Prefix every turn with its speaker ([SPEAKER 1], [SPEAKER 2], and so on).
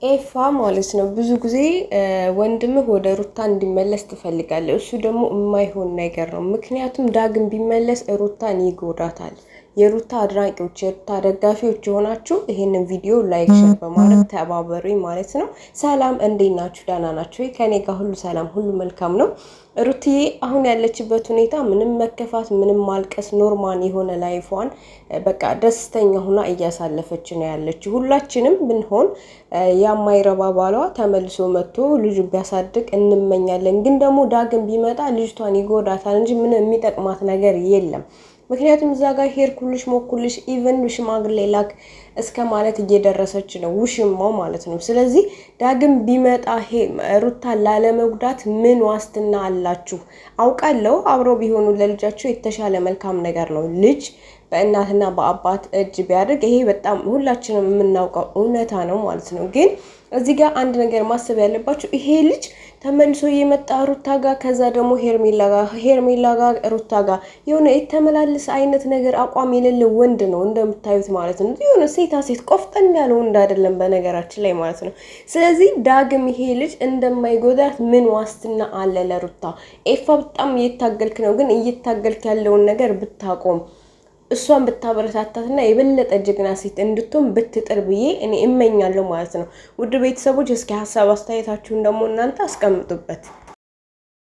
[SPEAKER 1] ኤፋ ማለት ነው ብዙ ጊዜ ወንድምህ ወደ ሩታ እንዲመለስ ትፈልጋለህ። እሱ ደግሞ የማይሆን ነገር ነው። ምክንያቱም ዳግም ቢመለስ ሩታን ይጎዳታል። የሩታ አድናቂዎች፣ የሩታ ደጋፊዎች የሆናችሁ ይሄንን ቪዲዮ ላይክ፣ ሼር በማድረግ ተባበሩኝ ማለት ነው። ሰላም እንዴት ናችሁ? ደህና ናችሁ ወይ? ከኔ ጋር ሁሉ ሰላም፣ ሁሉ መልካም ነው። ሩትዬ አሁን ያለችበት ሁኔታ ምንም መከፋት፣ ምንም ማልቀስ፣ ኖርማል የሆነ ላይፏን በቃ ደስተኛ ሆና እያሳለፈች ነው ያለችው። ሁላችንም ብንሆን የማይረባ ባሏ ተመልሶ መጥቶ ልጅ ቢያሳድግ እንመኛለን። ግን ደግሞ ዳግም ቢመጣ ልጅቷን ይጎዳታል እንጂ ምንም የሚጠቅማት ነገር የለም። ምክንያቱም እዛ ጋር ሄድኩልሽ ሞኩልሽ ኢቨን ሽማግሌ ላክ እስከ ማለት እየደረሰች ነው፣ ውሽማው ማለት ነው። ስለዚህ ዳግም ቢመጣ ሩታን ላለመጉዳት ምን ዋስትና አላችሁ? አውቃለሁ አብረው ቢሆኑ ለልጃቸው የተሻለ መልካም ነገር ነው። ልጅ በእናትና በአባት እጅ ቢያደርግ ይሄ በጣም ሁላችንም የምናውቀው እውነታ ነው ማለት ነው። ግን እዚህ ጋር አንድ ነገር ማሰብ ያለባችሁ ይሄ ልጅ ተመልሶ የመጣ ሩታ ጋር ከዛ ደግሞ ሄርሜላ ጋር ሩታ ጋር የሆነ የተመላለስ አይነት ነገር አቋም የሌለው ወንድ ነው እንደምታዩት ማለት ነው። የሆነ ሴታ ሴት ቆፍጠን ያለ ወንድ አይደለም በነገራችን ላይ ማለት ነው። ስለዚህ ዳግም ይሄ ልጅ እንደማይጎዳት ምን ዋስትና አለ ለሩታ? ኤፋ በጣም እየታገልክ ነው፣ ግን እየታገልክ ያለውን ነገር ብታቆም እሷን ብታበረታታትና የበለጠ ጀግና ሴት እንድትሆን ብትጥር ብዬ እኔ እመኛለሁ ማለት ነው። ውድ ቤተሰቦች እስኪ ሀሳብ አስተያየታችሁን ደግሞ እናንተ አስቀምጡበት።